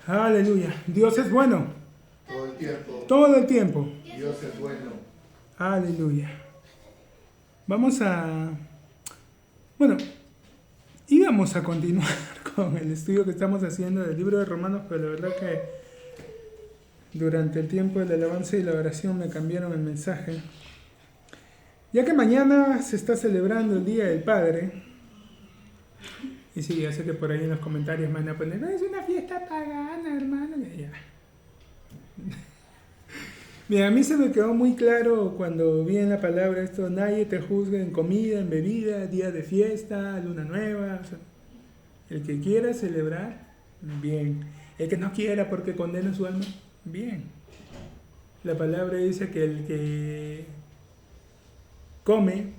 Aleluya. Dios es bueno. Todo el tiempo. Todo el tiempo. Dios es bueno. Aleluya. Vamos a... Bueno, íbamos a continuar con el estudio que estamos haciendo del libro de Romanos, pero la verdad que durante el tiempo de la alabanza y la oración me cambiaron el mensaje. Ya que mañana se está celebrando el Día del Padre, y sí, ya sé que por ahí en los comentarios me van a poner, no, es una fiesta pagana, hermano. Ya. Mira, a mí se me quedó muy claro cuando vi en la palabra esto, nadie te juzga en comida, en bebida, día de fiesta, luna nueva. O sea, el que quiera celebrar, bien. El que no quiera porque condena su alma, bien. La palabra dice que el que come,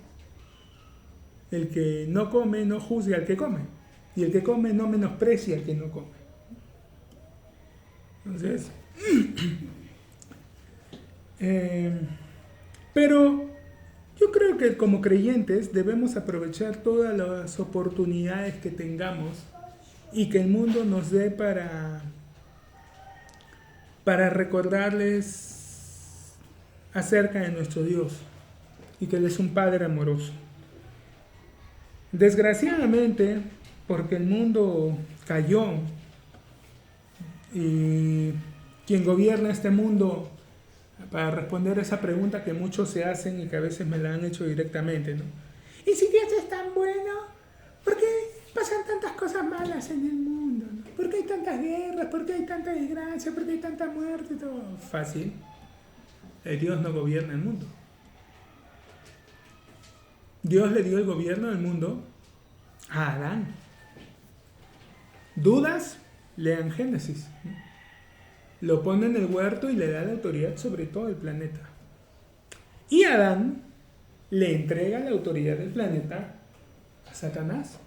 el que no come no juzga al que come. Y el que come no menosprecia al que no come. Entonces, pero yo creo que como creyentes debemos aprovechar todas las oportunidades que tengamos y que el mundo nos dé para recordarles acerca de nuestro Dios y que Él es un Padre amoroso. Desgraciadamente, porque el mundo cayó y quien gobierna este mundo, para responder a esa pregunta que muchos se hacen y que a veces me la han hecho directamente, ¿no? ¿Y si Dios es tan bueno? ¿Por qué pasan tantas cosas malas en el mundo? ¿No? ¿Por qué hay tantas guerras? ¿Por qué hay tanta desgracia? ¿Por qué hay tanta muerte? Todo fácil. Dios no gobierna el mundo. Dios le dio el gobierno del mundo a Adán. ¿Dudas? Lean Génesis. Lo pone en el huerto y le da la autoridad sobre todo el planeta. Y Adán le entrega la autoridad del planeta a Satanás.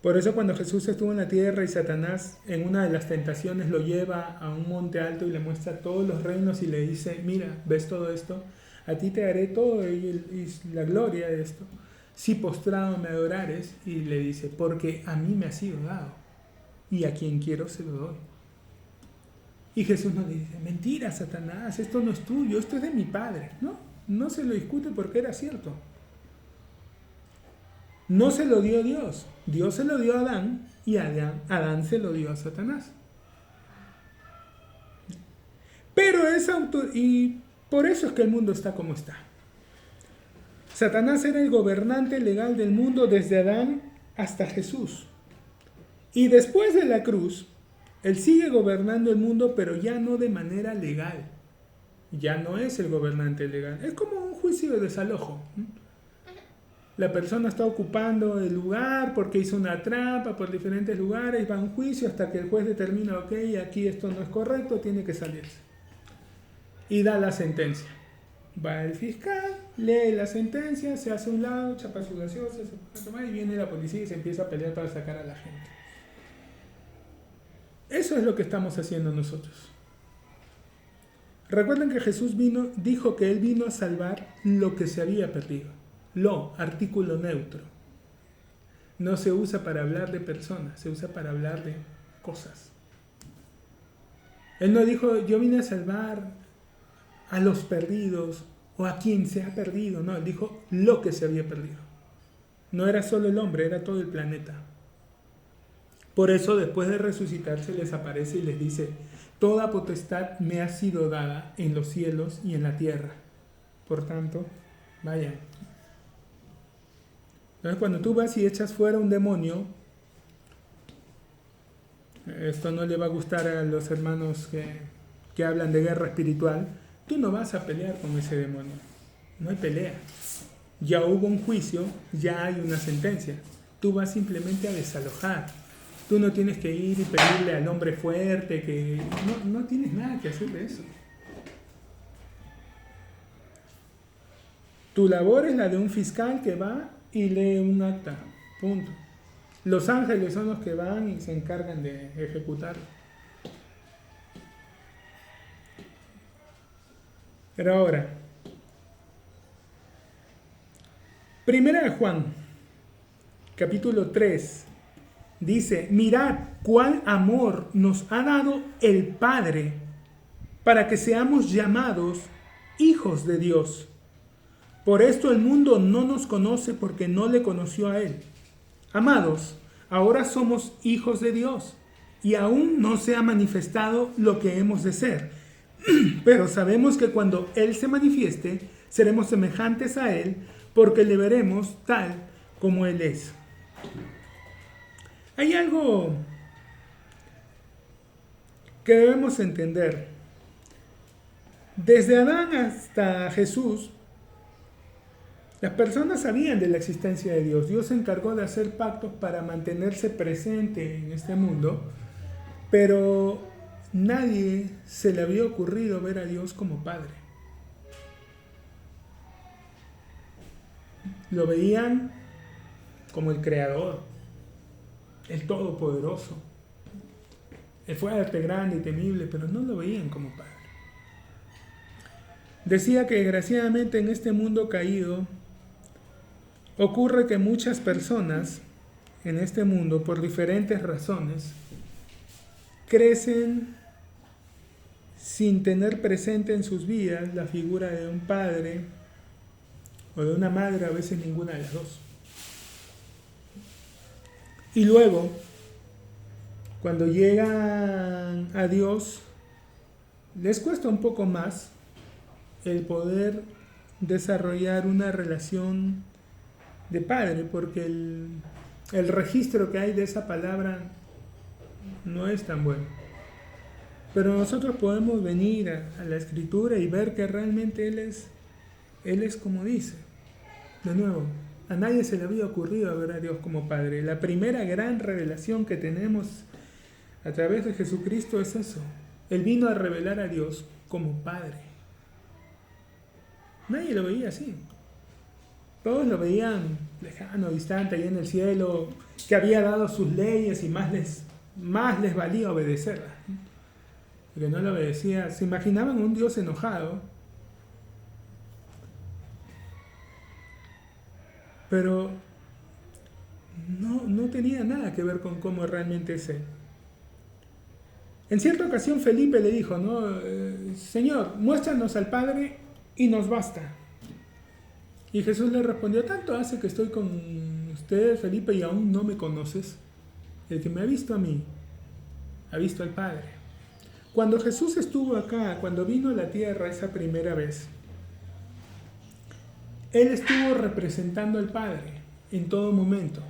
Por eso cuando Jesús estuvo en la tierra y Satanás en una de las tentaciones lo lleva a un monte alto y le muestra todos los reinos y le dice, mira, ¿ves todo esto? A ti te daré todo y la gloria de esto. Si postrado me adorares, y le dice, porque a mí me ha sido dado, y a quien quiero se lo doy. Y Jesús nos dice, mentira, Satanás, esto no es tuyo, esto es de mi Padre. No se lo discute porque era cierto. No se lo dio Dios, Dios se lo dio a Adán, y Adán se lo dio a Satanás. Pero y por eso es que el mundo está como está. Satanás era el gobernante legal del mundo desde Adán hasta Jesús. Y después de la cruz, él sigue gobernando el mundo, pero ya no de manera legal. Ya no es el gobernante legal. Es como un juicio de desalojo. La persona está ocupando el lugar porque hizo una trampa por diferentes lugares, va a un juicio hasta que el juez determina, ok, aquí esto no es correcto, tiene que salirse. Y da la sentencia. Va el fiscal, lee la sentencia, se hace a un lado, chapa su gaseosa, se pone a tomar y viene la policía y se empieza a pelear para sacar a la gente. Eso es lo que estamos haciendo nosotros. Recuerden que Jesús dijo que Él vino a salvar lo que se había perdido. Lo, artículo neutro. No se usa para hablar de personas, se usa para hablar de cosas. Él no dijo, yo vine a salvar a los perdidos o a quien se ha perdido. No, Él dijo lo que se había perdido. No era solo el hombre, era todo el planeta. Por eso después de resucitarse les aparece y les dice, toda potestad me ha sido dada en los cielos y en la tierra. Por tanto, vayan. Entonces cuando tú vas y echas fuera un demonio, esto no le va a gustar a los hermanos que hablan de guerra espiritual, tú no vas a pelear con ese demonio. No hay pelea. Ya hubo un juicio, ya hay una sentencia. Tú vas simplemente a desalojar. Tú no tienes que ir y pedirle al hombre fuerte que... No tienes nada que hacer de eso. Tu labor es la de un fiscal que va y lee un acta. Punto. Los ángeles son los que van y se encargan de ejecutarlo. Pero ahora, Primera de Juan, capítulo 3, Dice, mirad cuál amor nos ha dado el Padre para que seamos llamados hijos de Dios. Por esto el mundo no nos conoce porque no le conoció a Él. Amados, ahora somos hijos de Dios y aún no se ha manifestado lo que hemos de ser. Pero sabemos que cuando Él se manifieste, seremos semejantes a Él porque le veremos tal como Él es. Hay algo que debemos entender. Desde Adán hasta Jesús, las personas sabían de la existencia de Dios. Dios se encargó de hacer pactos para mantenerse presente en este mundo, pero nadie se le había ocurrido ver a Dios como Padre. Lo veían como el Creador, el Todopoderoso, el fuerte, grande y temible, pero no lo veían como Padre. Decía que desgraciadamente en este mundo caído ocurre que muchas personas en este mundo, por diferentes razones, crecen sin tener presente en sus vidas la figura de un padre o de una madre, a veces ninguna de las dos. Y luego, cuando llegan a Dios, les cuesta un poco más el poder desarrollar una relación de padre, porque el registro que hay de esa palabra no es tan bueno. Pero nosotros podemos venir a la Escritura y ver que realmente Él es como dice. De nuevo, a nadie se le había ocurrido ver a Dios como Padre. La primera gran revelación que tenemos a través de Jesucristo es eso. Él vino a revelar a Dios como Padre. Nadie lo veía así. Todos lo veían lejano, distante, ahí en el cielo, que había dado sus leyes y más les valía obedecerlas. Porque no lo obedecía. Se imaginaban un Dios enojado, pero no tenía nada que ver con cómo realmente es Él. En cierta ocasión Felipe le dijo, Señor, muéstranos al Padre y nos basta. Y Jesús le respondió, tanto hace que estoy con ustedes, Felipe, y aún no me conoces. El que me ha visto a mí, ha visto al Padre. Cuando Jesús estuvo acá, cuando vino a la tierra esa primera vez, Él estuvo representando al Padre en todo momento.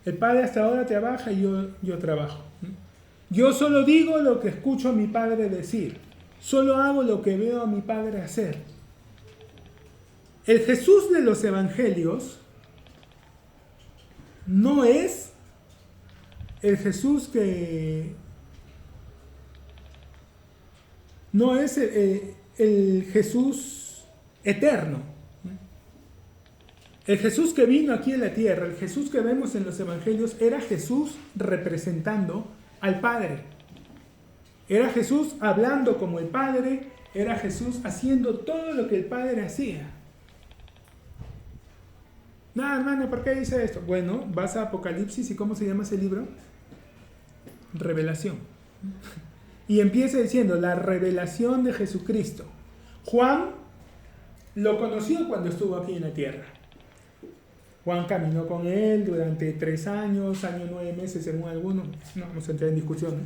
El Padre hasta ahora trabaja y yo trabajo. Yo solo digo lo que escucho a mi Padre decir. Solo hago lo que veo a mi Padre hacer. El Jesús de los Evangelios no es el Jesús que... No es el Jesús eterno. El Jesús que vino aquí en la tierra, el Jesús que vemos en los Evangelios, era Jesús representando al Padre. Era Jesús hablando como el Padre, era Jesús haciendo todo lo que el Padre hacía. No, hermano, ¿por qué dice esto? Bueno, vas a Apocalipsis y ¿cómo se llama ese libro? Revelación. Y empieza diciendo la revelación de Jesucristo. Juan lo conoció cuando estuvo aquí en la tierra. Juan caminó con él durante 3 años, 9 meses según algunos. No vamos a entrar en discusiones.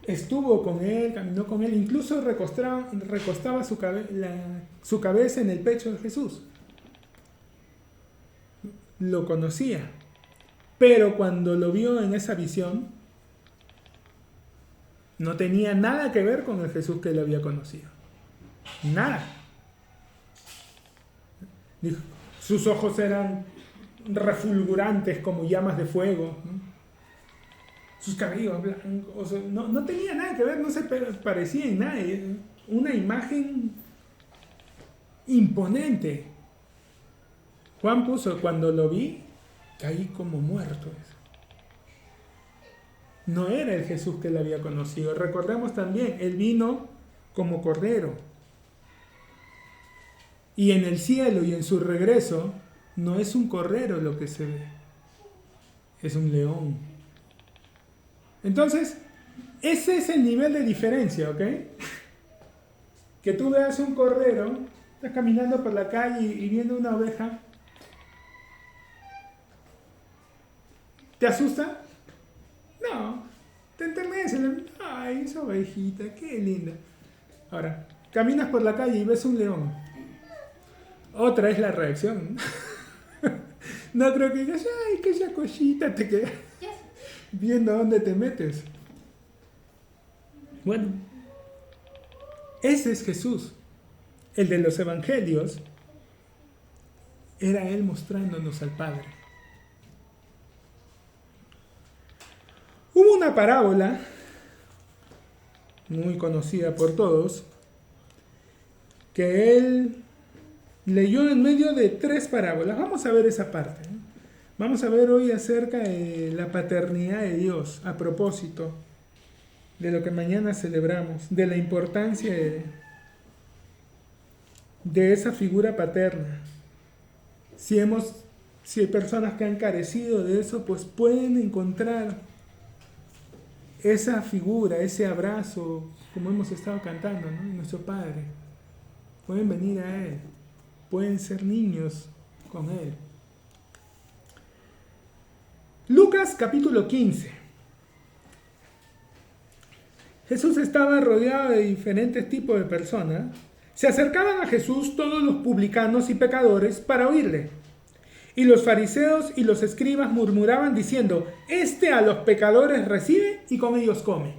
Estuvo con él, caminó con él, incluso recostaba su cabeza en el pecho de Jesús. Lo conocía. Pero cuando lo vio en esa visión, no tenía nada que ver con el Jesús que él había conocido. Nada. Dijo, sus ojos eran refulgurantes como llamas de fuego. Sus cabellos blancos. No tenía nada que ver, no se parecía en nada. Una imagen imponente. Juan puso, cuando lo vi, caí como muerto. No era el Jesús que él había conocido. Recordemos también, él vino como cordero. Y en el cielo y en su regreso, no es un cordero lo que se ve. es un león. Entonces, ese es el nivel de diferencia, ¿ok? Que tú veas un cordero, estás caminando por la calle y viendo una oveja. ¿Te asusta? No. Te enternece. Ay, esa ovejita, qué linda. Ahora, caminas por la calle y ves un león. Otra es la reacción. No creo que digas, ay, que esa cosita te queda viendo dónde te metes. Bueno, ese es Jesús. El de los evangelios era Él mostrándonos al Padre. Hubo una parábola muy conocida por todos que Él leyó en medio de 3 parábolas. Vamos a ver esa parte. Vamos a ver hoy acerca de la paternidad de Dios, a propósito de lo que mañana celebramos, de la importancia de esa figura paterna. Si hay personas que han carecido de eso, pues pueden encontrar esa figura, ese abrazo, como hemos estado cantando, ¿no? Nuestro Padre. Pueden venir a Él, pueden ser niños con Él. Lucas capítulo 15. Jesús estaba rodeado de diferentes tipos de personas. Se acercaban a Jesús todos los publicanos y pecadores para oírle. Y los fariseos y los escribas murmuraban diciendo, este a los pecadores recibe y con ellos come.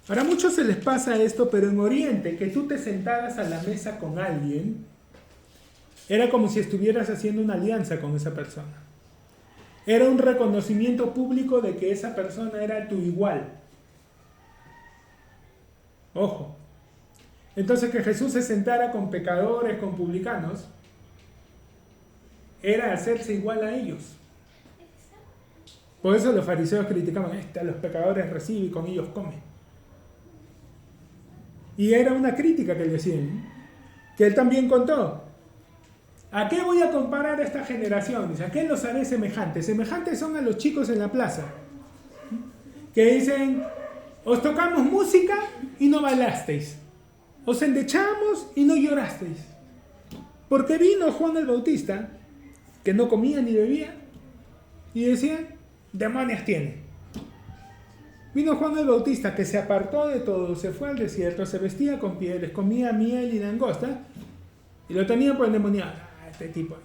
Ahora a muchos se les pasa esto, pero en Oriente, que tú te sentaras a la mesa con alguien, era como si estuvieras haciendo una alianza con esa persona. Era un reconocimiento público de que esa persona era tu igual. Ojo. Entonces que Jesús se sentara con pecadores, con publicanos, era hacerse igual a ellos. Por eso los fariseos criticaban, a los pecadores recibe y con ellos come. Y era una crítica que le hacían, que él también contó. ¿A qué voy a comparar a esta generación? Dice, ¿a qué los haré semejantes? Semejantes son a los chicos en la plaza, que dicen, os tocamos música y no bailasteis. Os endechamos y no llorasteis. Porque vino Juan el Bautista, que no comía ni bebía, y decían, demonios tiene. Vino Juan el Bautista, que se apartó de todo, se fue al desierto, se vestía con pieles, comía miel y langosta, y lo tenían por endemoniado. Este tipo.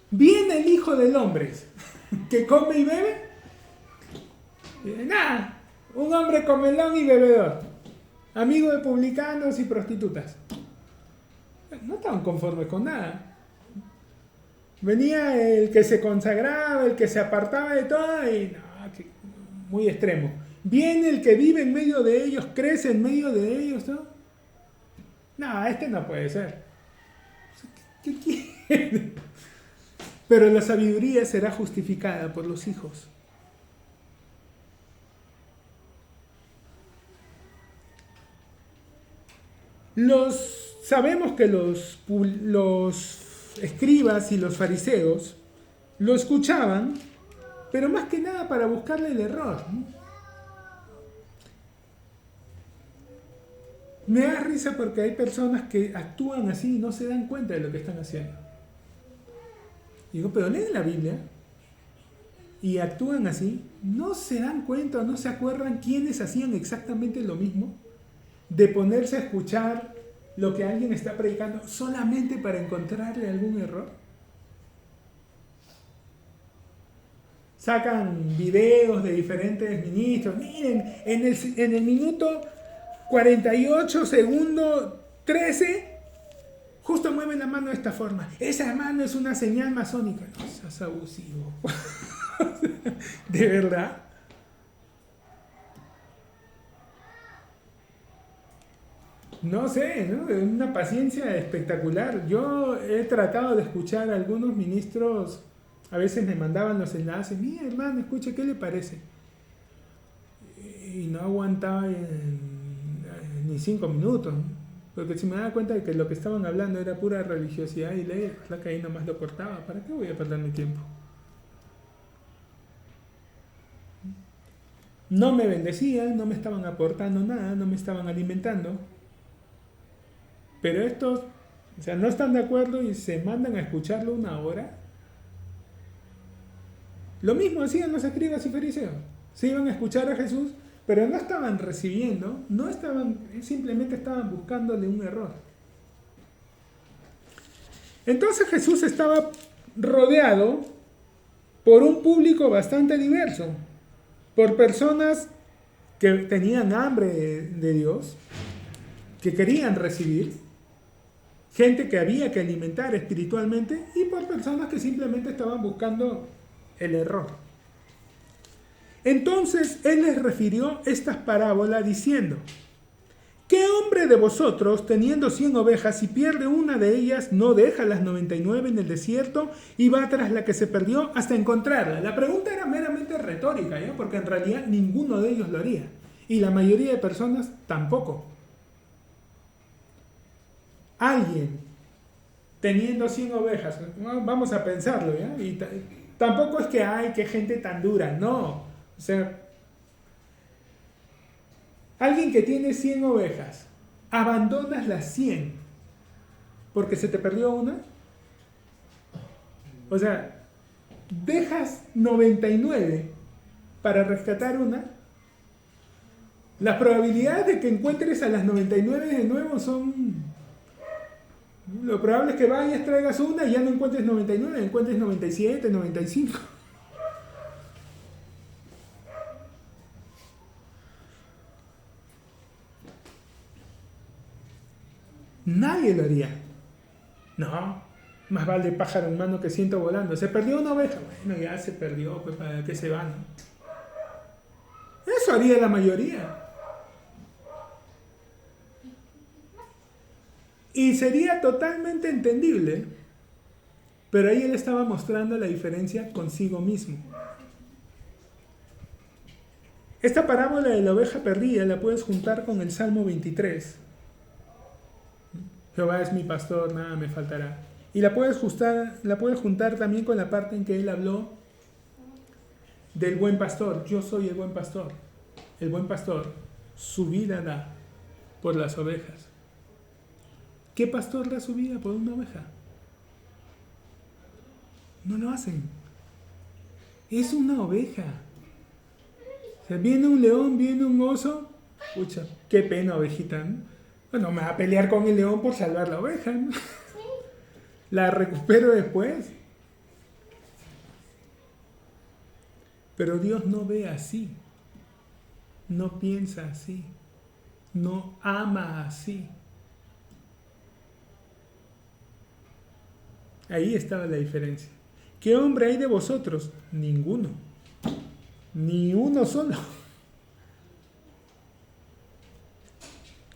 Viene el Hijo del Hombre, que come y bebe. Y dice, nada, un hombre comelón y bebedor, amigo de publicanos y prostitutas. No estaban conformes con nada. Venía el que se consagraba, el que se apartaba de todo, y no, muy extremo. Viene el que vive en medio de ellos, crece en medio de ellos, ¿no? No, este no puede ser. ¿Qué quiere? Pero la sabiduría será justificada por los hijos. Sabemos que los escribas y los fariseos lo escuchaban, pero más que nada para buscarle el error, ¿no? Me da risa porque hay personas que actúan así y no se dan cuenta de lo que están haciendo. Digo, pero leen la Biblia y actúan así, no se dan cuenta o no se acuerdan quiénes hacían exactamente lo mismo, de ponerse a escuchar lo que alguien está predicando solamente para encontrarle algún error. Sacan videos de diferentes ministros. Miren, en el minuto 48 segundo 13, justo mueven la mano de esta forma. Esa mano es una señal masónica. No seas abusivo. ¿De verdad? No sé, ¿no? Una paciencia espectacular. Yo he tratado de escuchar a algunos ministros, a veces me mandaban los enlaces, mira hermano, escuche, ¿qué le parece? Y no aguantaba ni 5 minutos, ¿no? Porque si me daba cuenta de que lo que estaban hablando era pura religiosidad y ley, la que ahí nomás lo cortaba. ¿Para qué voy a perder mi tiempo? no me bendecían, no me estaban aportando nada, no me estaban alimentando. Pero estos, o sea, no están de acuerdo y se mandan a escucharlo 1 hora. Lo mismo hacían los escribas y fariseos. Se iban a escuchar a Jesús, pero no estaban recibiendo, simplemente estaban buscándole un error. Entonces Jesús estaba rodeado por un público bastante diverso, por personas que tenían hambre de Dios, que querían recibir, gente que había que alimentar espiritualmente y por personas que simplemente estaban buscando el error. Entonces Él les refirió estas parábolas diciendo: ¿qué hombre de vosotros, teniendo 100 ovejas, si pierde una de ellas, no deja las 99 en el desierto y va tras la que se perdió hasta encontrarla? La pregunta era meramente retórica, ¿ya? Porque en realidad ninguno de ellos lo haría. Y la mayoría de personas tampoco. Alguien teniendo 100 ovejas, vamos a pensarlo, ¿ya? Y tampoco es que hay que gente tan dura, no. O sea, alguien que tiene 100 ovejas, abandonas las 100 porque se te perdió una. O sea, dejas 99 para rescatar una. Las probabilidades de que encuentres a las 99 de nuevo son... Lo probable es que vayas, traigas una y ya no encuentres 99, encuentres 97, 95. Nadie lo haría. No, más vale pájaro en mano que ciento volando. Se perdió una oveja. Bueno, ya se perdió, pues para qué se van. Eso haría la mayoría. Y sería totalmente entendible, pero ahí Él estaba mostrando la diferencia consigo mismo. Esta parábola de la oveja perdida la puedes juntar con el Salmo 23. Jehová es mi pastor, nada me faltará. Y la puedes juntar también con la parte en que Él habló del buen pastor. Yo soy el buen pastor. El buen pastor su vida da por las ovejas. ¿Qué pastor da su vida por una oveja? No lo hacen. Es una oveja. O sea, viene un león, viene un oso. Pucha, qué pena, ovejita, ¿no? Bueno, me va a pelear con el león por salvar la oveja, ¿no? La recupero después. Pero Dios no ve así. No piensa así. No ama así. Ahí estaba la diferencia. ¿Qué hombre hay de vosotros? Ninguno. Ni uno solo.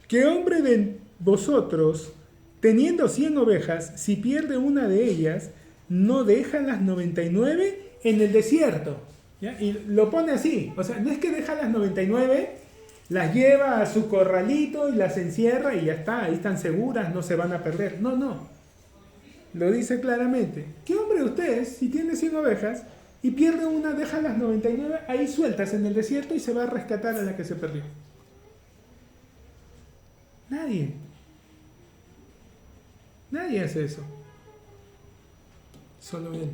¿Qué hombre de vosotros, teniendo 100 ovejas, si pierde una de ellas, no deja las 99 en el desierto? ¿Ya? Y lo pone así. O sea, no es que deja las 99, las lleva a su corralito y las encierra y ya está. Ahí están seguras, no se van a perder. No, no. Lo dice claramente. ¿Qué hombre de ustedes, si tiene 100 ovejas y pierde una, deja las 99 ahí sueltas en el desierto y se va a rescatar a la que se perdió? Nadie. Nadie hace eso. Solo Él.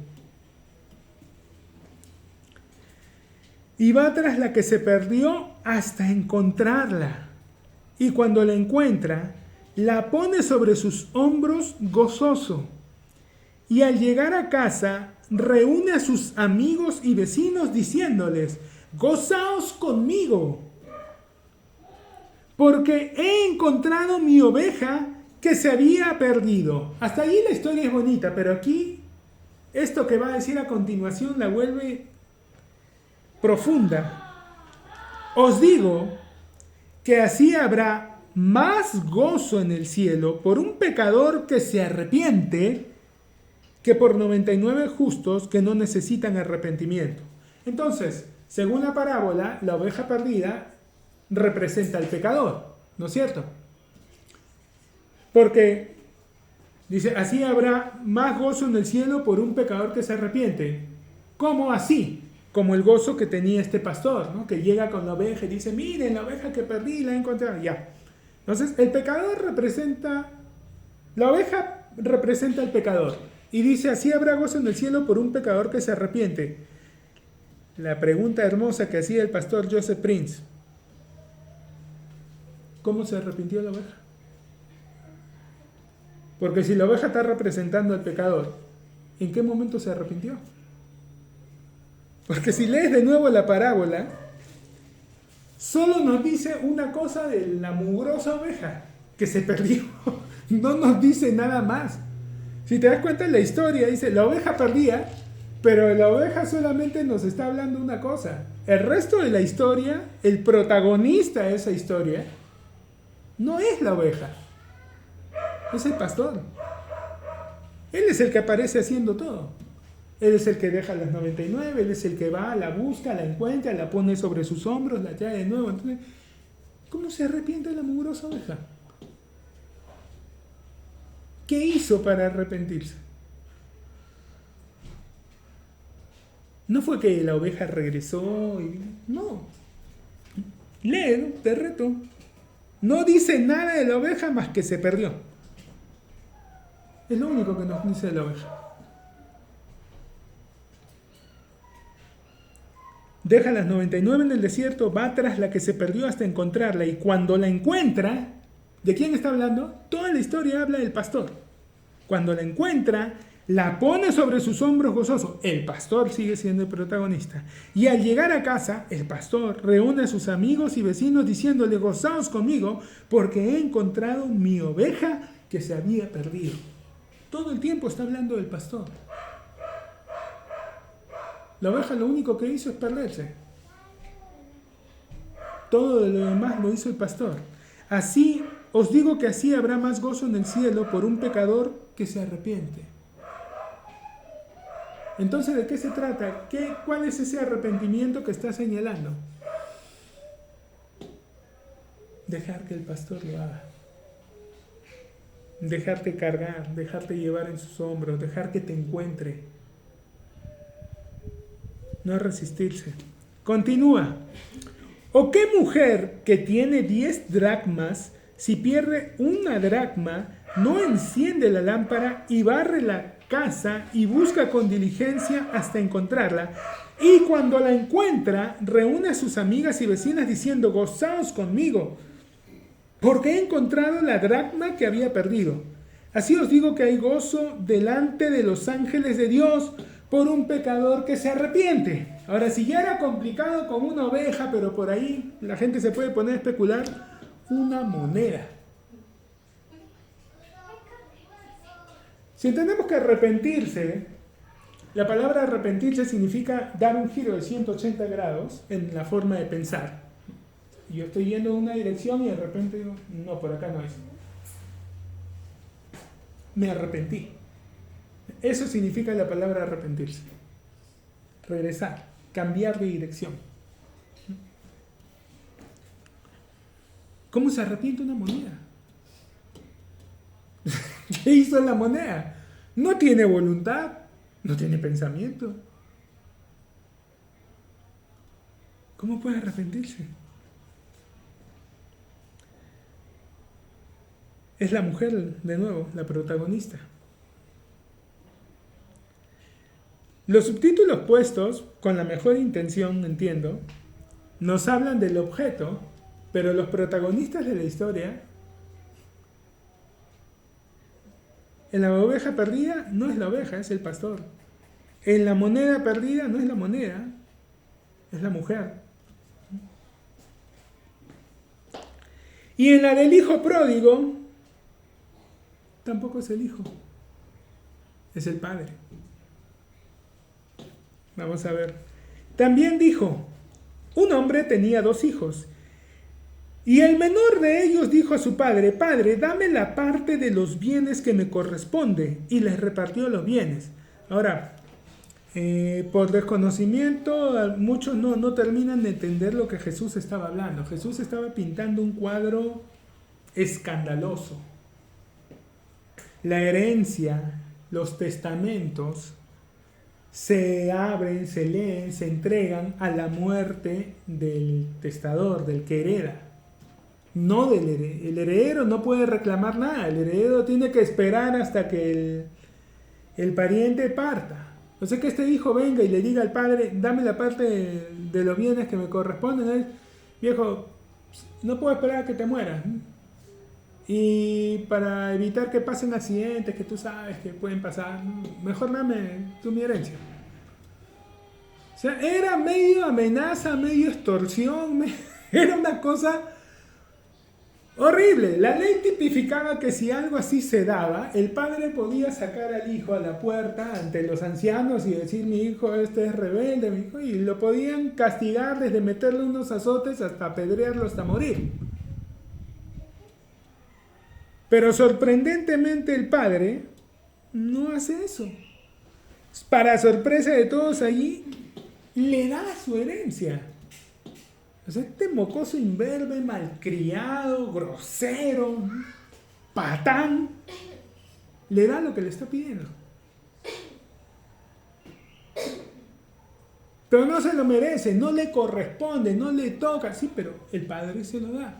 Y va tras la que se perdió hasta encontrarla. Y cuando la encuentra, la pone sobre sus hombros gozoso. Y al llegar a casa, reúne a sus amigos y vecinos diciéndoles: gozaos conmigo, porque he encontrado mi oveja que se había perdido. Hasta allí la historia es bonita, pero aquí esto que va a decir a continuación la vuelve profunda. Os digo que así habrá más gozo en el cielo por un pecador que se arrepiente que por 99 justos que no necesitan arrepentimiento. Entonces, según la parábola, la oveja perdida representa al pecador, ¿no es cierto? Porque dice, así habrá más gozo en el cielo por un pecador que se arrepiente. ¿Cómo así? como el gozo que tenía este pastor, ¿no? Que llega con la oveja y dice, miren, la oveja que perdí, la he encontrado, ya. Entonces, el pecador representa, la oveja representa al pecador. Y dice, así habrá gozo en el cielo por un pecador que se arrepiente. La pregunta hermosa que hacía el pastor Joseph Prince. ¿Cómo se arrepintió la oveja? Porque si la oveja está representando al pecador, ¿en qué momento se arrepintió? Porque si lees de nuevo la parábola, solo nos dice una cosa de la mugrosa oveja que se perdió. No nos dice nada más. Si te das cuenta en la historia, dice, la oveja perdía, pero la oveja solamente nos está hablando una cosa. El resto de la historia, el protagonista de esa historia, no es la oveja, es el pastor. Él es el que aparece haciendo todo. Él es el que deja las 99, él es el que va, la busca, la encuentra, la pone sobre sus hombros, la trae de nuevo. Entonces, ¿cómo se arrepiente la mugrosa oveja? ¿Qué hizo para arrepentirse? No fue que la oveja regresó y... No. Lee, te reto. No dice nada de la oveja más que se perdió. Es lo único que nos dice de la oveja. Deja las 99 en el desierto, va tras la que se perdió hasta encontrarla. Y cuando la encuentra, ¿de quién está hablando? Toda la historia habla del pastor. Cuando la encuentra, la pone sobre sus hombros gozoso. El pastor sigue siendo el protagonista. Y al llegar a casa, el pastor reúne a sus amigos y vecinos diciéndole, gozaos conmigo porque he encontrado mi oveja que se había perdido. Todo el tiempo está hablando del pastor. La oveja lo único que hizo es perderse. Todo de lo demás lo hizo el pastor. Así, os digo que así habrá más gozo en el cielo por un pecador que se arrepiente. Entonces, ¿de qué se trata? ¿Cuál es ese arrepentimiento que está señalando? Dejar que el pastor lo haga. Dejarte cargar, dejarte llevar en sus hombros, dejar que te encuentre. No resistirse. Continúa. ¿O qué mujer que tiene 10 dracmas, si pierde una dracma, no enciende la lámpara y barre la casa y busca con diligencia hasta encontrarla? Y cuando la encuentra, reúne a sus amigas y vecinas diciendo, gozaos conmigo, porque he encontrado la dracma que había perdido. Así os digo que hay gozo delante de los ángeles de Dios por un pecador que se arrepiente. Ahora, si ya era complicado con una oveja, pero por ahí la gente se puede poner a especular, una moneda. Si entendemos que arrepentirse, la palabra arrepentirse significa dar un giro de 180 grados en la forma de pensar. Yo estoy yendo en una dirección y de repente digo, no, por acá no es. Me arrepentí. Eso significa la palabra arrepentirse. Regresar, cambiar de dirección. ¿Cómo se arrepiente una moneda? ¿Qué hizo la moneda? No tiene voluntad, no tiene pensamiento. ¿Cómo puede arrepentirse? Es la mujer, de nuevo, la protagonista. Los subtítulos puestos, con la mejor intención, entiendo, nos hablan del objeto, pero los protagonistas de la historia, en la oveja perdida no es la oveja, es el pastor. En la moneda perdida no es la moneda, es la mujer. Y en la del hijo pródigo, tampoco es el hijo, es el padre. Vamos a ver. También dijo, un hombre tenía 2 hijos, y el menor de ellos dijo a su padre, padre, dame la parte de los bienes que me corresponde, y les repartió los bienes. Ahora, por desconocimiento, muchos no terminan de entender lo que Jesús estaba hablando. Jesús estaba pintando un cuadro escandaloso. La herencia, los testamentos, se abren, se leen, se entregan a la muerte del testador, del que hereda. No del heredero. El heredero no puede reclamar nada. El heredero tiene que esperar hasta que el pariente parta. O sea que este hijo venga y le diga al padre, dame la parte de los bienes que me corresponden. ¿No? Viejo, no puedo esperar a que te mueras. Y para evitar que pasen accidentes que tú sabes que pueden pasar, mejor dame tú mi herencia. O sea, era medio amenaza, medio extorsión, era una cosa horrible. La ley tipificaba que si algo así se daba, el padre podía sacar al hijo a la puerta ante los ancianos y decir, mi hijo este es rebelde, mi hijo, y lo podían castigar desde meterle unos azotes hasta apedrearlo hasta morir. Pero sorprendentemente el padre no hace eso. Para sorpresa de todos allí, le da su herencia. O sea, este mocoso imberbe, malcriado, grosero, patán, le da lo que le está pidiendo. Pero no se lo merece, no le corresponde, no le toca. Sí, pero el padre se lo da.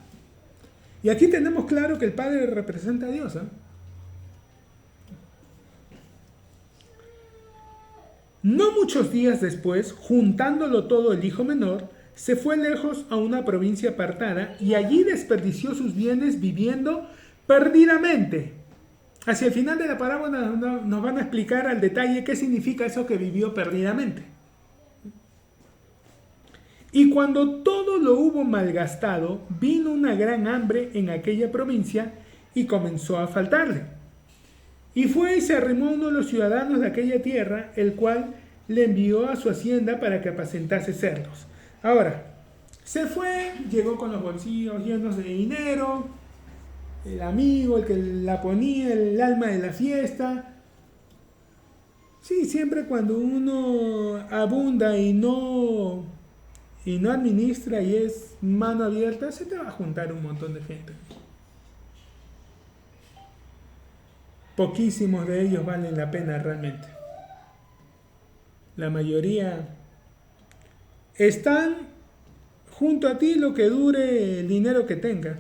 Y aquí tenemos claro que el padre representa a Dios. No muchos días después, juntándolo todo el hijo menor, se fue lejos a una provincia apartada y allí desperdició sus bienes viviendo perdidamente. Hacia el final de la parábola nos van a explicar al detalle qué significa eso que vivió perdidamente. Y cuando todo lo hubo malgastado, vino una gran hambre en aquella provincia y comenzó a faltarle. Y fue y se arrimó uno de los ciudadanos de aquella tierra, el cual le envió a su hacienda para que apacentase cerdos. Ahora, se fue, llegó con los bolsillos llenos de dinero, el amigo, el que la ponía, el alma de la fiesta. Sí, siempre cuando uno abunda y no administra y es mano abierta, se te va a juntar un montón de gente. Poquísimos de ellos valen la pena realmente. La mayoría están junto a ti lo que dure el dinero que tengas.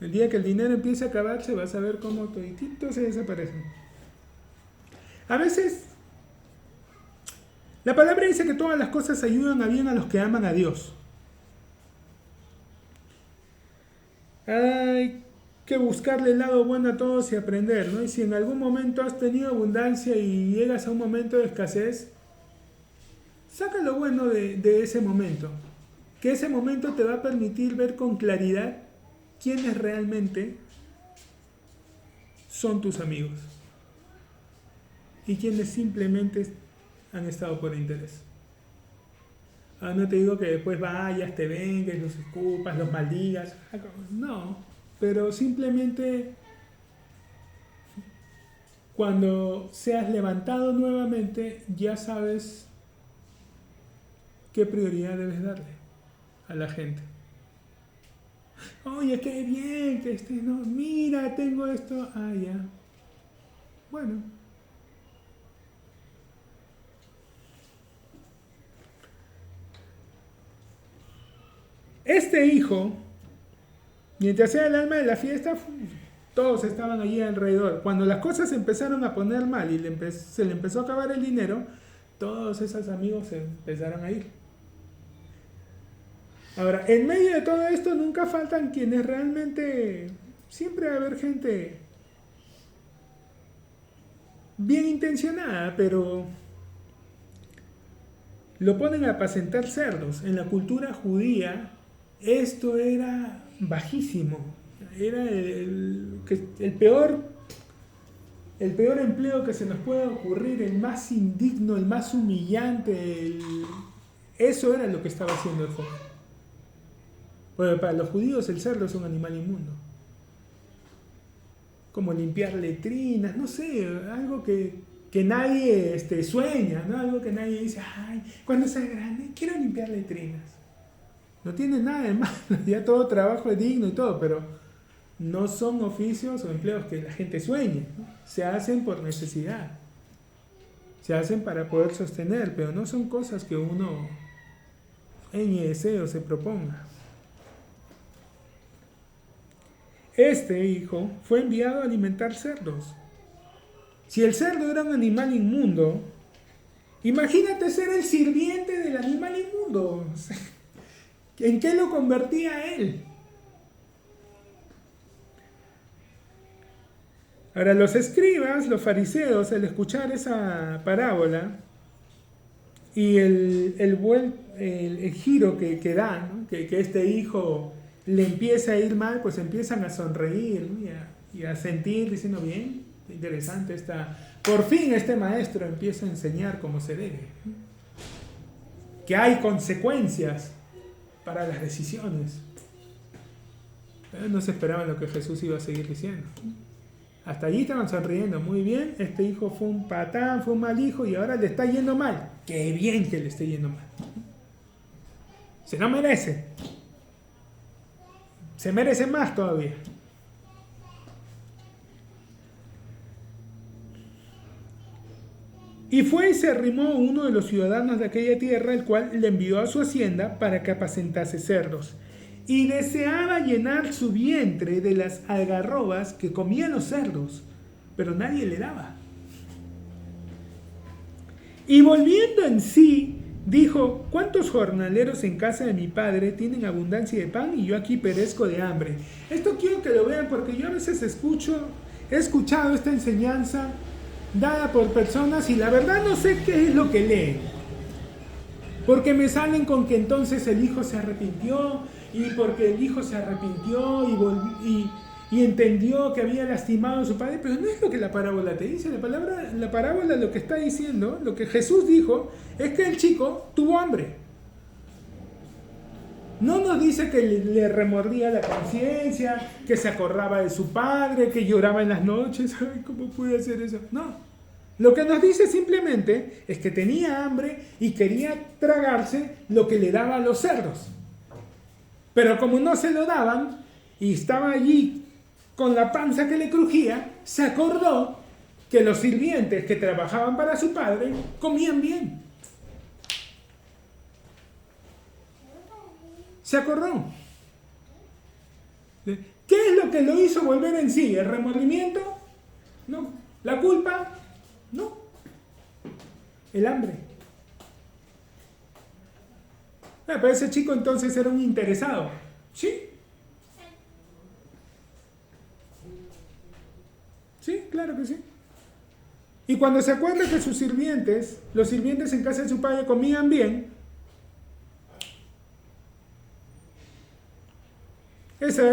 El día que el dinero empiece a acabarse, vas a ver cómo todititos se desaparecen. A veces, la palabra dice que todas las cosas ayudan a bien a los que aman a Dios. Hay que buscarle el lado bueno a todos y aprender, ¿no? Y si en algún momento has tenido abundancia y llegas a un momento de escasez, saca lo bueno de ese momento. Que ese momento te va a permitir ver con claridad quiénes realmente son tus amigos y quiénes simplemente han estado por interés. No te digo que después vayas, te vengues, los escupas, los maldigas. No, pero simplemente cuando seas levantado nuevamente ya sabes qué prioridad debes darle a la gente. Oye, qué bien que estés, no, mira, tengo esto. Ya. Bueno. Este hijo, mientras sea el alma de la fiesta, todos estaban allí alrededor. Cuando las cosas se empezaron a poner mal y se le empezó a acabar el dinero, todos esos amigos se empezaron a ir. Ahora, en medio de todo esto nunca faltan quienes realmente, siempre va a haber gente bien intencionada, pero lo ponen a apacentar cerdos. En la cultura judía esto era bajísimo, era el peor empleo que se nos puede ocurrir, el más indigno, el más humillante, eso era lo que estaba haciendo el joven. Bueno, para los judíos el cerdo es un animal inmundo. Como limpiar letrinas, no sé, algo que nadie sueña, ¿no? Algo que nadie dice, ay, cuando sea grande quiero limpiar letrinas. No tiene nada de malo, ya todo trabajo es digno y todo, pero no son oficios o empleos que la gente sueñe, ¿no? Se hacen por necesidad. Se hacen para poder sostener, pero no son cosas que uno en deseo se proponga. Este hijo fue enviado a alimentar cerdos. Si el cerdo era un animal inmundo, imagínate ser el sirviente del animal inmundo. ¿En qué lo convertía él? Ahora, los escribas, los fariseos, al escuchar esa parábola y el giro que da, ¿no? que este hijo le empieza a ir mal, pues empiezan a sonreír, ¿no? y a sentir, diciendo, bien, interesante por fin este maestro empieza a enseñar como se debe, ¿no? Que hay consecuencias para las decisiones. Pero no se esperaban lo que Jesús iba a seguir diciendo. Hasta allí estaban sonriendo, muy bien, este hijo fue un patán, fue un mal hijo y ahora le está yendo mal. Qué bien que le esté yendo mal. Se lo merece. Se merece más todavía. Y fue y se arrimó uno de los ciudadanos de aquella tierra, el cual le envió a su hacienda para que apacentase cerdos. Y deseaba llenar su vientre de las algarrobas que comían los cerdos, pero nadie le daba. Y volviendo en sí, dijo, ¿cuántos jornaleros en casa de mi padre tienen abundancia de pan y yo aquí perezco de hambre? Esto quiero que lo vean porque yo a veces he escuchado esta enseñanza dada por personas y la verdad no sé qué es lo que leen. Porque me salen con que entonces el hijo se arrepintió y porque el hijo se arrepintió y entendió que había lastimado a su padre, pero no es lo que la parábola te dice. La parábola lo que está diciendo, lo que Jesús dijo, es que el chico tuvo hambre. No nos dice que le remordía la conciencia, que se acordaba de su padre, que lloraba en las noches. Ay, ¿cómo pude hacer eso? No. Lo que nos dice simplemente es que tenía hambre y quería tragarse lo que le daba a los cerdos. Pero como no se lo daban y estaba allí con la panza que le crujía, se acordó que los sirvientes que trabajaban para su padre comían bien. Se acordó. ¿Qué es lo que lo hizo volver en sí? ¿El remordimiento? No. ¿La culpa? No. El hambre. Pero ese chico entonces era un interesado. ¿Sí? Sí, claro que sí. Y cuando se acuerda que sus sirvientes, los sirvientes en casa de su padre comían bien, esa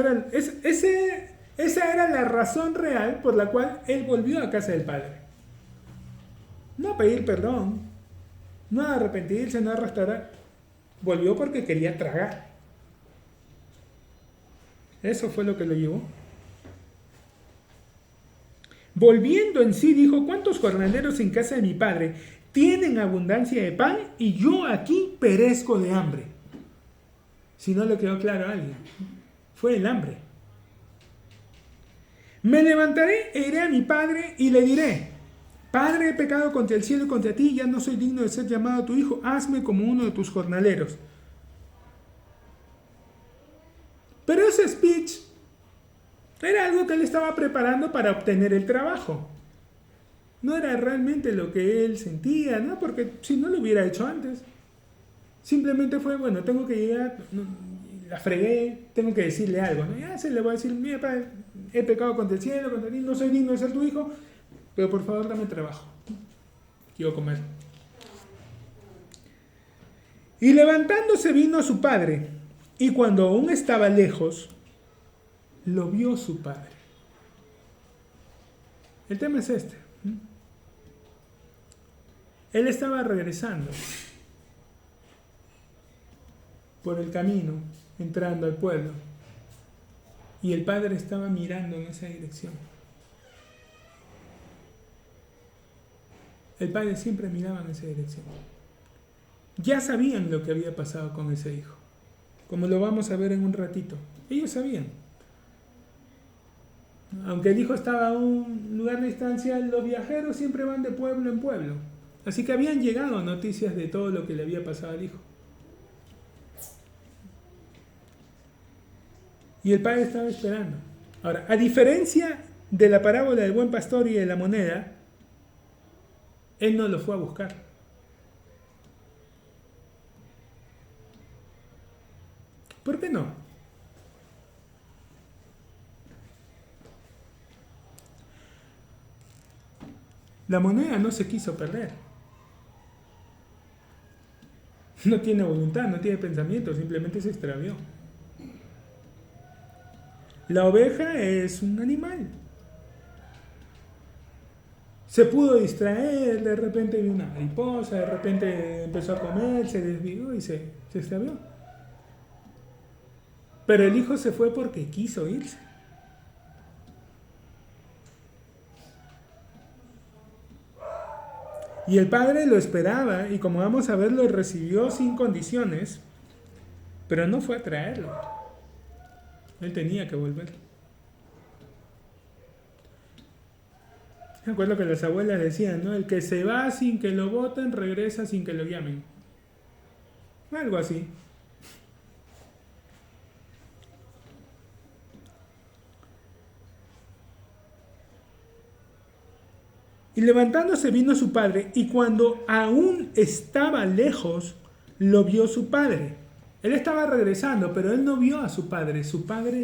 era la razón real por la cual él volvió a casa del padre. No a pedir perdón, no a arrepentirse, no a restaurar. Volvió porque quería tragar. Eso fue lo que lo llevó. Volviendo en sí, dijo, ¿cuántos jornaleros en casa de mi padre tienen abundancia de pan y yo aquí perezco de hambre? Si no le quedó claro a alguien. Fue el hambre. Me levantaré e iré a mi padre y le diré, Padre, he pecado contra el cielo y contra ti, ya no soy digno de ser llamado tu hijo, hazme como uno de tus jornaleros. Pero ese speech era algo que él estaba preparando para obtener el trabajo. No era realmente lo que él sentía, ¿no? Porque si no lo hubiera hecho antes. Simplemente fue, bueno, tengo que llegar, la fregué, tengo que decirle algo, ¿no? Ya se le voy a decir, mira, padre, he pecado contra el cielo, contra ti, no soy digno de ser tu hijo, pero por favor dame trabajo. Quiero comer. Y levantándose vino a su padre, y cuando aún estaba lejos, lo vio su padre. El tema es este. Él estaba regresando por el camino, entrando al pueblo, y el padre estaba mirando en esa dirección. El padre siempre miraba en esa dirección. Ya sabían lo que había pasado con ese hijo, como lo vamos a ver en un ratito. Ellos sabían. Aunque el hijo estaba a un lugar de distancia, los viajeros siempre van de pueblo en pueblo. Así que habían llegado noticias de todo lo que le había pasado al hijo. Y el padre estaba esperando. Ahora, a diferencia de la parábola del buen pastor y de la moneda, él no lo fue a buscar. ¿Por qué no? La moneda no se quiso perder. No tiene voluntad, no tiene pensamiento, simplemente se extravió. La oveja es un animal. Se pudo distraer, de repente vio una mariposa, de repente empezó a comer, se desvió y se extravió. Pero el hijo se fue porque quiso irse. Y el padre lo esperaba y como vamos a ver lo recibió sin condiciones, pero no fue a traerlo. Él tenía que volver. Me acuerdo que las abuelas decían, ¿no? El que se va sin que lo voten, regresa sin que lo llamen. Algo así. Y levantándose vino su padre, y cuando aún estaba lejos, lo vio su padre. Él estaba regresando, pero él no vio a su padre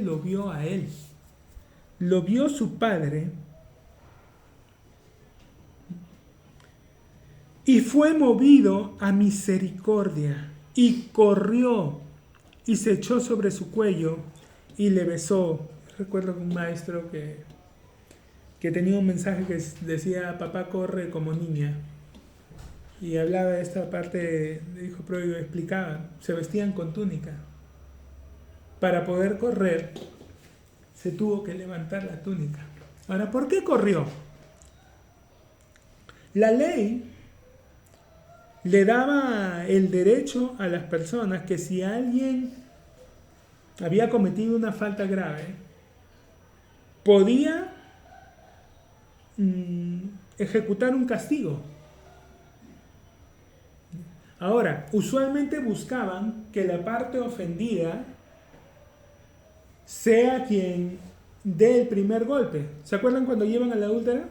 lo vio a él. Lo vio su padre y fue movido a misericordia, y corrió y se echó sobre su cuello y le besó. Recuerdo un maestro que tenía un mensaje que decía, papá corre como niña. Y hablaba de esta parte de hijo pródigo, explicaba, se vestían con túnica. Para poder correr, se tuvo que levantar la túnica. Ahora, ¿por qué corrió? La ley le daba el derecho a las personas que si alguien había cometido una falta grave, podía ejecutar un castigo. Ahora, usualmente buscaban que la parte ofendida sea quien dé el primer golpe. ¿Se acuerdan cuando llevan a la adúltera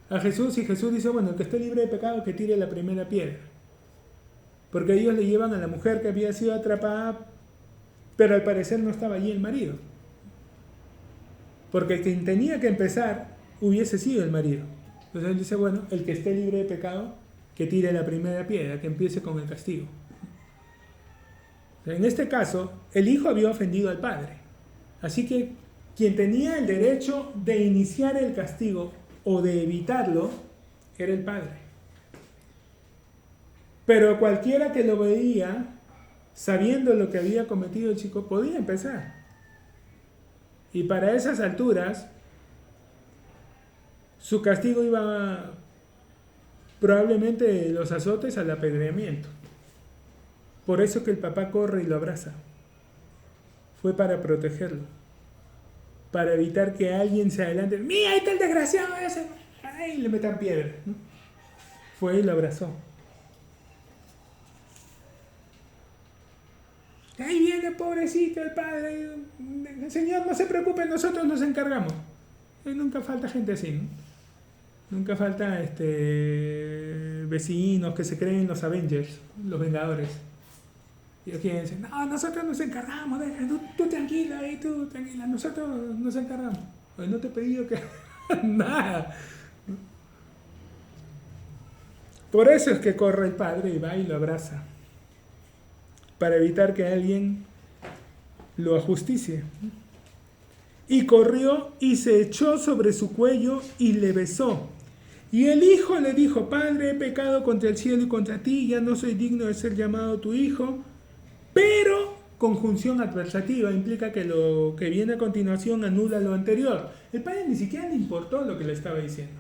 a Jesús? Y Jesús dice, bueno, el que esté libre de pecado que tire la primera piedra. Porque ellos le llevan a la mujer que había sido atrapada, pero al parecer no estaba allí el marido. Porque quien tenía que empezar hubiese sido el marido. Entonces él dice, bueno, el que esté libre de pecado que tire la primera piedra, que empiece con el castigo. En este caso, el hijo había ofendido al padre. Así que quien tenía el derecho de iniciar el castigo o de evitarlo era el padre. Pero cualquiera que lo veía, sabiendo lo que había cometido el chico, podía empezar. Y para esas alturas, su castigo iba probablemente de los azotes al apedreamiento. Por eso que el papá corre y lo abraza. Fue para protegerlo. Para evitar que alguien se adelante. ¡Mira, ahí está el desgraciado ese! ¡Ay! Le metan piedra, ¿no? Fue y lo abrazó. Ahí viene pobrecito el padre. Señor, no se preocupe, nosotros nos encargamos. Y nunca falta gente así, ¿no? Nunca falta vecinos que se creen los Avengers, los Vengadores. Y aquí dicen, no, nosotros nos encargamos, tú tranquila, tú tranquila, nosotros nos encargamos. Pues no te he pedido que nada. Por eso es que corre el padre y va y lo abraza. Para evitar que alguien lo ajusticie. Y corrió y se echó sobre su cuello y le besó. Y el hijo le dijo, Padre, he pecado contra el cielo y contra ti, ya no soy digno de ser llamado tu hijo. Pero conjunción adversativa implica que lo que viene a continuación anula lo anterior. El padre ni siquiera le importó lo que le estaba diciendo.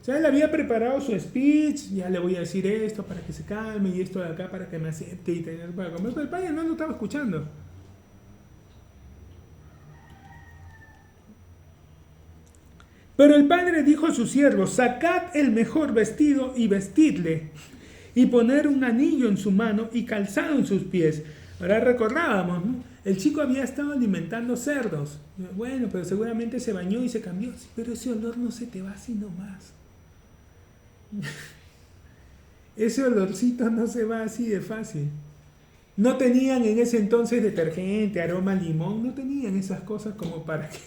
O sea, él había preparado su speech, ya le voy a decir esto para que se calme y esto de acá para que me acepte y tener para comer. Pero el padre no lo estaba escuchando. Pero el padre dijo a sus siervos: sacad el mejor vestido y vestidle, y poner un anillo en su mano y calzado en sus pies. Ahora recordábamos, ¿no? El chico había estado alimentando cerdos. Bueno, pero seguramente se bañó y se cambió. Pero ese olor no se te va así nomás. Ese olorcito no se va así de fácil. No tenían en ese entonces detergente, aroma a limón, no tenían esas cosas como para que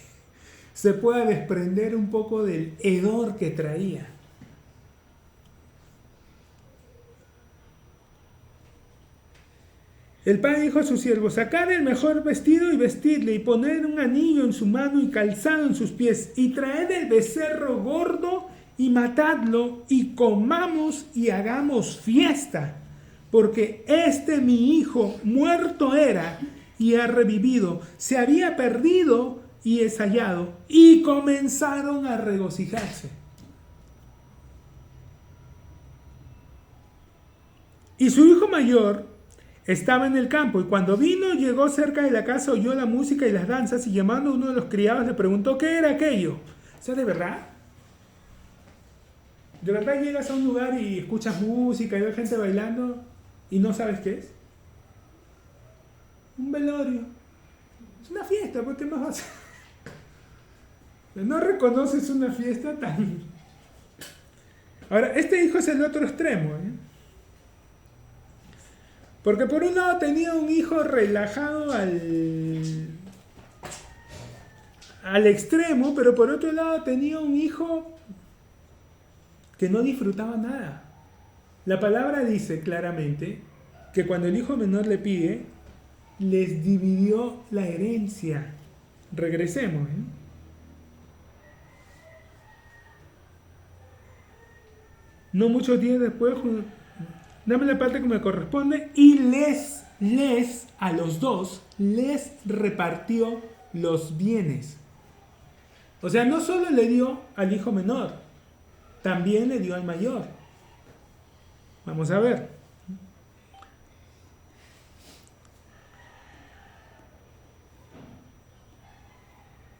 se pueda desprender un poco del hedor que traía. El padre dijo a sus siervos: sacad el mejor vestido y vestidle, y poned un anillo en su mano y calzado en sus pies, y traed el becerro gordo y matadlo, y comamos y hagamos fiesta, porque mi hijo muerto era y ha revivido, se había perdido y es hallado. Y comenzaron a regocijarse. Y su hijo mayor estaba en el campo, y cuando vino, llegó cerca de la casa, oyó la música y las danzas, y llamando a uno de los criados le preguntó qué era aquello. O sea, ¿de verdad? ¿De verdad llegas a un lugar y escuchas música y ves gente bailando y no sabes qué es? Un velorio. Es una fiesta, ¿por qué más vas a... No reconoces una fiesta tan... Ahora, este hijo es el otro extremo, ¿eh? Porque por un lado tenía un hijo relajado al extremo, pero por otro lado tenía un hijo que no disfrutaba nada. La palabra dice claramente que cuando el hijo menor le pide, les dividió la herencia. Regresemos, ¿eh? No muchos días después, dame la parte que me corresponde, y a los dos, les repartió los bienes. O sea, no solo le dio al hijo menor, también le dio al mayor. Vamos a ver.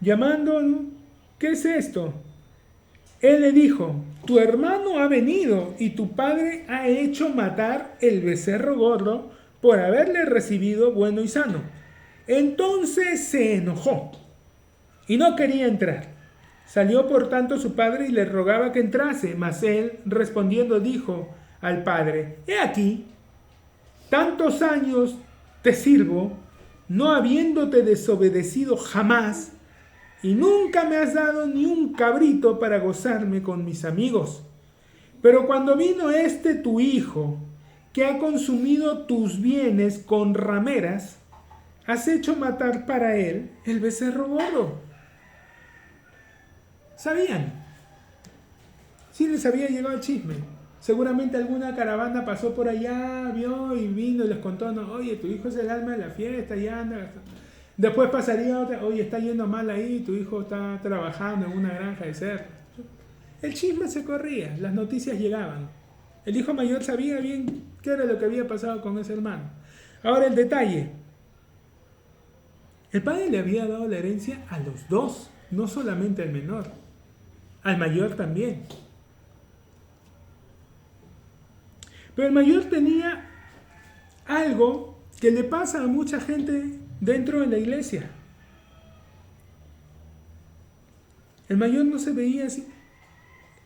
Llamando, ¿qué es esto? Él le dijo: tu hermano ha venido y tu padre ha hecho matar el becerro gordo por haberle recibido bueno y sano. Entonces se enojó y no quería entrar. Salió por tanto su padre y le rogaba que entrase, mas él respondiendo dijo al padre: he aquí, tantos años te sirvo, no habiéndote desobedecido jamás, y nunca me has dado ni un cabrito para gozarme con mis amigos. Pero cuando vino tu hijo, que ha consumido tus bienes con rameras, has hecho matar para él el becerro gordo. ¿Sabían? Sí les había llegado el chisme. Seguramente alguna caravana pasó por allá, vio y vino y les contó: no, oye, tu hijo es el alma de la fiesta y anda. Después pasaría otra: oye, está yendo mal ahí, tu hijo está trabajando en una granja de cerdos. El chisme se corría, las noticias llegaban. El hijo mayor sabía bien qué era lo que había pasado con ese hermano. Ahora el detalle. El padre le había dado la herencia a los dos, no solamente al menor, al mayor también. Pero el mayor tenía algo que le pasa a mucha gente dentro de la iglesia. El mayor no se veía así.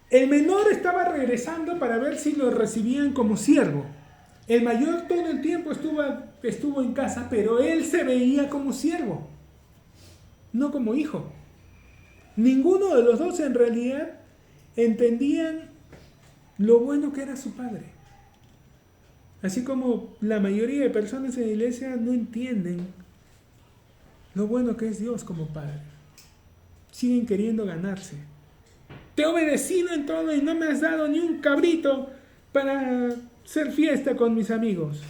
El menor estaba regresando para ver si lo recibían como siervo. El mayor todo el tiempo estuvo en casa, pero él se veía como siervo, no como hijo. Ninguno de los dos en realidad entendían lo bueno que era su padre. Así como la mayoría de personas en la iglesia no entienden lo bueno que es Dios como padre. Siguen queriendo ganarse. Te he obedecido en todo y no me has dado ni un cabrito para hacer fiesta con mis amigos.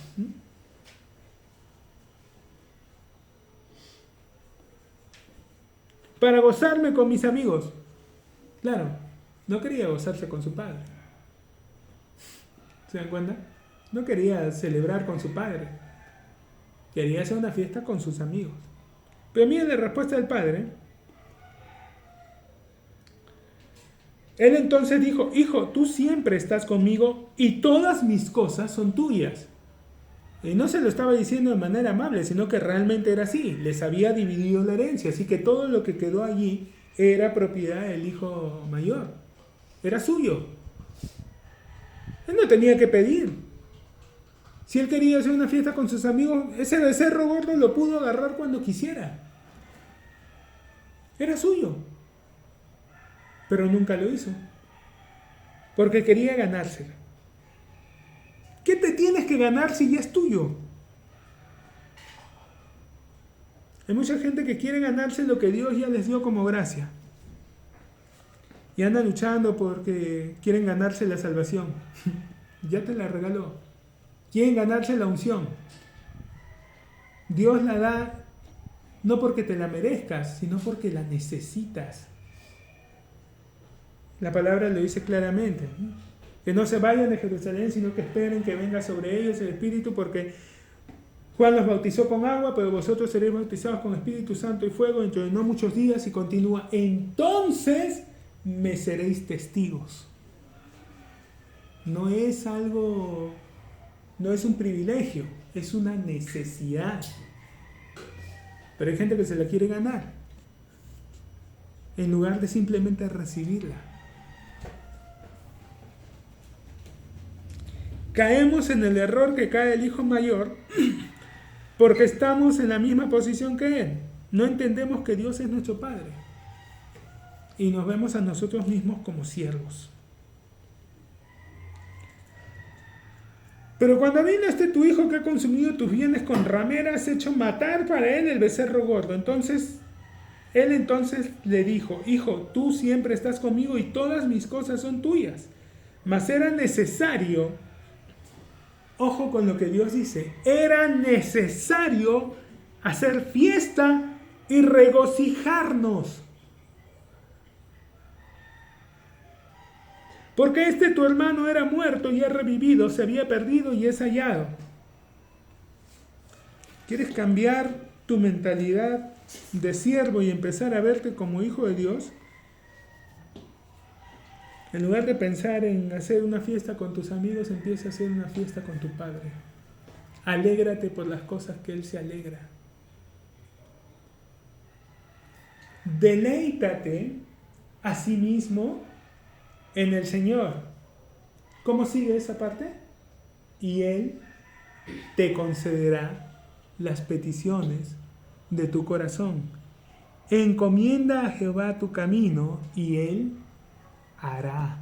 Para gozarme con mis amigos. Claro, no quería gozarse con su padre. ¿Se dan cuenta? No quería celebrar con su padre. Quería hacer una fiesta con sus amigos. Pero miren la respuesta del padre. Él entonces dijo, hijo, tú siempre estás conmigo y todas mis cosas son tuyas. Y no se lo estaba diciendo de manera amable, sino que realmente era así. Les había dividido la herencia, así que todo lo que quedó allí era propiedad del hijo mayor. Era suyo. Él no tenía que pedir. Si él quería hacer una fiesta con sus amigos, ese becerro gordo lo pudo agarrar cuando quisiera. Era suyo. Pero nunca lo hizo. Porque quería ganárselo. ¿Qué te tienes que ganar si ya es tuyo? Hay mucha gente que quiere ganarse lo que Dios ya les dio como gracia. Y anda luchando porque quieren ganarse la salvación. Ya te la regaló. Quieren ganarse la unción. Dios la da no porque te la merezcas, sino porque la necesitas. La palabra lo dice claramente. Que no se vayan de Jerusalén, sino que esperen que venga sobre ellos el Espíritu, porque Juan los bautizó con agua, pero vosotros seréis bautizados con Espíritu Santo y fuego dentro de no muchos días, y continúa, entonces me seréis testigos. No es algo, no es un privilegio, es una necesidad. Pero hay gente que se la quiere ganar, en lugar de simplemente recibirla. Caemos en el error que cae el hijo mayor porque estamos en la misma posición que él. No entendemos que Dios es nuestro Padre y nos vemos a nosotros mismos como siervos. Pero cuando vino tu hijo que ha consumido tus bienes con ramera, has hecho matar para él el becerro gordo. Él entonces le dijo, hijo, tú siempre estás conmigo y todas mis cosas son tuyas. Mas era necesario, ojo con lo que Dios dice, era necesario hacer fiesta y regocijarnos. Porque tu hermano era muerto y ha revivido, se había perdido y es hallado. ¿Quieres cambiar tu mentalidad de siervo y empezar a verte como hijo de Dios? En lugar de pensar en hacer una fiesta con tus amigos, empieza a hacer una fiesta con tu Padre. Alégrate por las cosas que Él se alegra. Deleítate a sí mismo en el Señor. ¿Cómo sigue esa parte? Y Él te concederá las peticiones de tu corazón. Encomienda a Jehová tu camino y Él hará.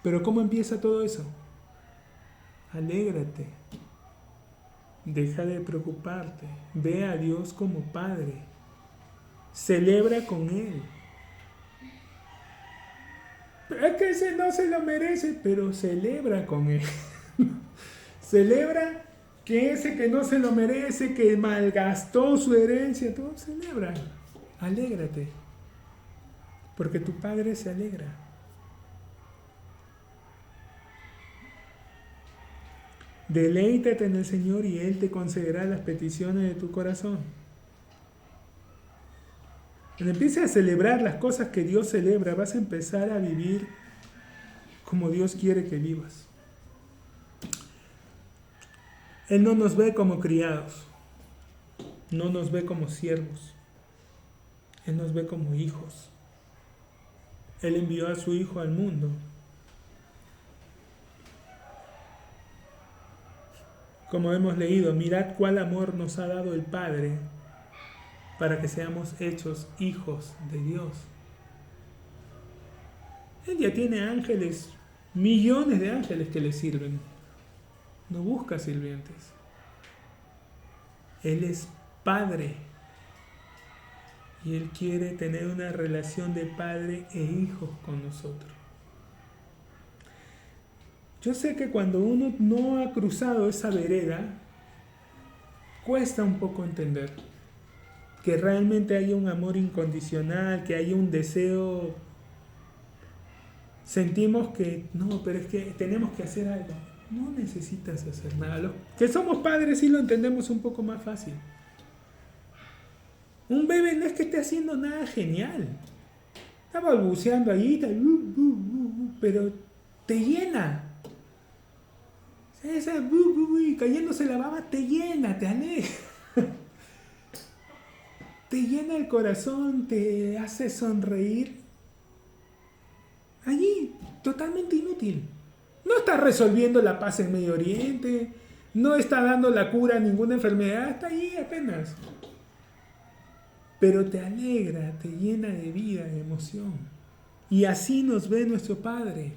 Pero ¿cómo empieza todo eso? Alégrate. Deja de preocuparte. Ve a Dios como Padre. Celebra con Él. Es que ese no se lo merece, pero celebra con Él. Celebra que ese que no se lo merece, que malgastó su herencia, todo celebra. Alégrate. Porque tu Padre se alegra. Deleítate en el Señor y Él te concederá las peticiones de tu corazón. Cuando empieces a celebrar las cosas que Dios celebra, vas a empezar a vivir como Dios quiere que vivas. Él no nos ve como criados, no nos ve como siervos, Él nos ve como hijos. Él envió a su Hijo al mundo. Como hemos leído, mirad cuál amor nos ha dado el Padre para que seamos hechos hijos de Dios. Él ya tiene ángeles, millones de ángeles que le sirven. No busca sirvientes. Él es Padre. Y Él quiere tener una relación de padre e hijos con nosotros. Yo sé que cuando uno no ha cruzado esa vereda, cuesta un poco entender que realmente haya un amor incondicional, que haya un deseo. Sentimos que, no, pero es que tenemos que hacer algo. No necesitas hacer nada. Los que somos padres sí lo entendemos un poco más fácil. Un bebé no es que esté haciendo nada genial. Está balbuceando ahí, pero te llena. Esa y cayéndose la baba te llena, te alegra. Te llena el corazón, te hace sonreír. Allí, totalmente inútil. No está resolviendo la paz en Medio Oriente, no está dando la cura a ninguna enfermedad, está ahí apenas. Pero te alegra, te llena de vida, de emoción. Y así nos ve nuestro Padre.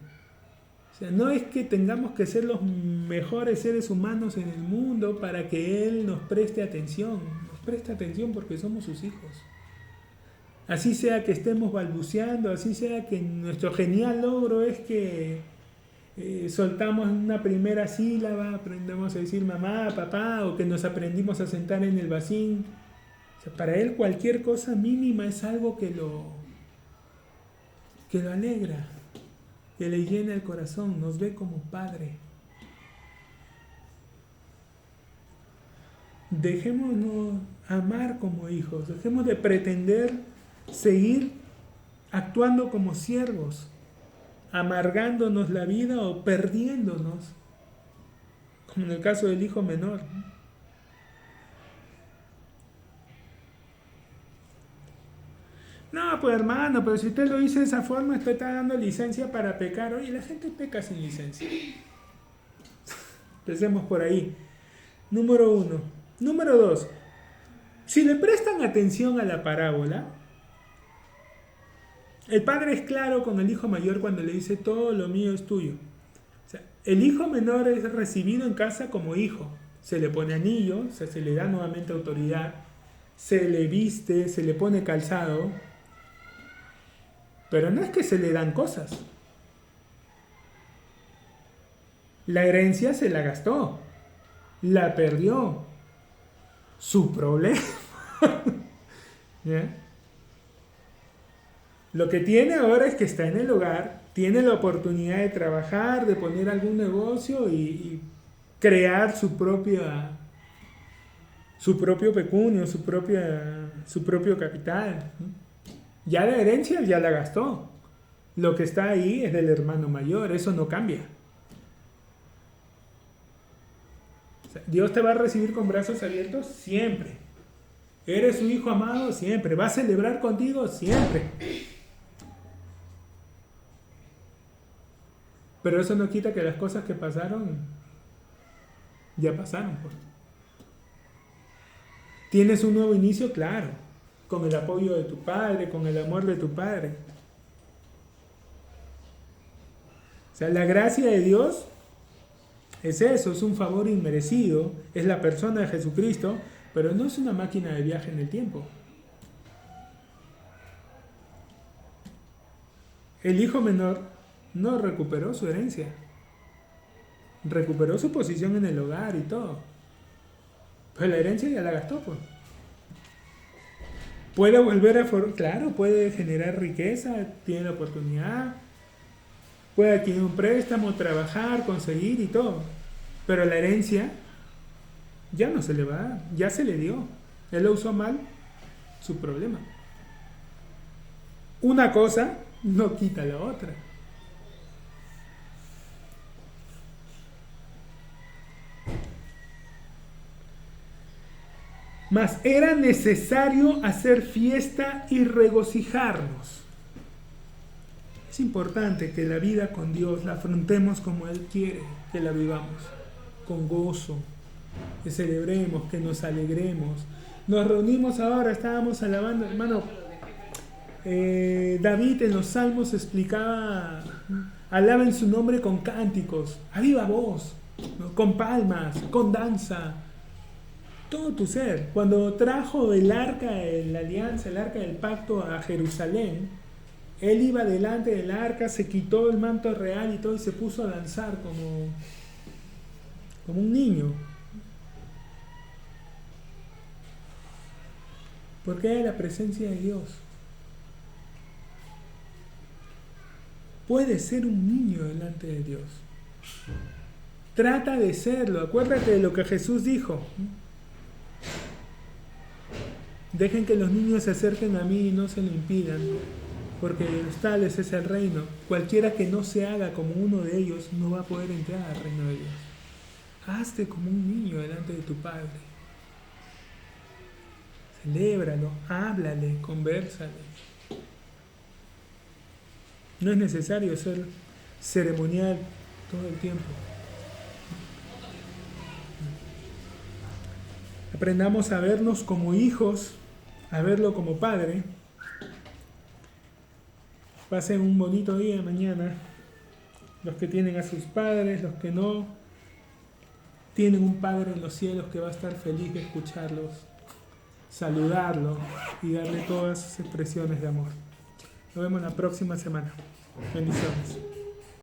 O sea, no es que tengamos que ser los mejores seres humanos en el mundo para que Él nos preste atención. Nos presta atención porque somos sus hijos. Así sea que estemos balbuceando, así sea que nuestro genial logro es que soltamos una primera sílaba, aprendemos a decir mamá, papá, o que nos aprendimos a sentar en el vacín. O sea, para Él cualquier cosa mínima es algo que lo alegra, que le llena el corazón, nos ve como Padre. Dejémonos amar como hijos, dejemos de pretender seguir actuando como siervos, amargándonos la vida o perdiéndonos, como en el caso del hijo menor. No, pues hermano, pero si usted lo dice de esa forma, usted está dando licencia para pecar. Oye, la gente peca sin licencia. Empecemos por ahí. Número 1. Número 2. Si le prestan atención a la parábola, el padre es claro con el hijo mayor cuando le dice todo lo mío es tuyo. O sea, el hijo menor es recibido en casa como hijo. Se le pone anillo, o sea, se le da nuevamente autoridad, se le viste, se le pone calzado. Pero no es que se le dan cosas. La herencia se la gastó, la perdió. Su problema. ¿Ya? Lo que tiene ahora es que está en el hogar, tiene la oportunidad de trabajar, de poner algún negocio y crear su propio pecunio, su propio capital. Ya la herencia ya la gastó. Lo que está ahí es del hermano mayor, eso no cambia. O sea, Dios te va a recibir con brazos abiertos siempre. Eres su hijo amado siempre. Va a celebrar contigo siempre. Pero eso no quita que las cosas que pasaron ya pasaron. Pues. Tienes un nuevo inicio, claro, con el apoyo de tu padre, con el amor de tu padre. O sea, la gracia de Dios es eso, es un favor inmerecido, es la persona de Jesucristo, pero no es una máquina de viaje en el tiempo. El hijo menor no recuperó su herencia, recuperó su posición en el hogar y todo, pero la herencia ya la gastó, pues. Puede volver a claro, puede generar riqueza, tiene la oportunidad, puede adquirir un préstamo, trabajar, conseguir y todo, pero la herencia ya no se le va a dar, ya se le dio. Él lo usó mal, su problema. Una cosa no quita la otra. Mas era necesario hacer fiesta y regocijarnos. Es importante que la vida con Dios la afrontemos como Él quiere que la vivamos, con gozo, que celebremos, que nos alegremos. Nos reunimos ahora, estábamos alabando, hermano. David en los Salmos explicaba, alaben su nombre con cánticos, a viva voz, ¿no? Con palmas, con danza. Todo tu ser. Cuando trajo el arca de la alianza, el arca del pacto a Jerusalén, él iba delante del arca, se quitó el manto real y todo y se puso a danzar como un niño. Porque era la presencia de Dios. Puedes ser un niño delante de Dios. Trata de serlo. Acuérdate de lo que Jesús dijo. Dejen que los niños se acerquen a mí y no se lo impidan. porque de los tales es el reino. Cualquiera que no se haga como uno de ellos no va a poder entrar al reino de Dios. Hazte como un niño delante de tu Padre. Celébralo, háblale, convérsale. No es necesario ser ceremonial todo el tiempo. Aprendamos a vernos como hijos, a verlo como Padre. Pasen un bonito día mañana. Los que tienen a sus padres, los que no, tienen un Padre en los cielos que va a estar feliz de escucharlos, saludarlo y darle todas sus expresiones de amor. Nos vemos la próxima semana. Bendiciones.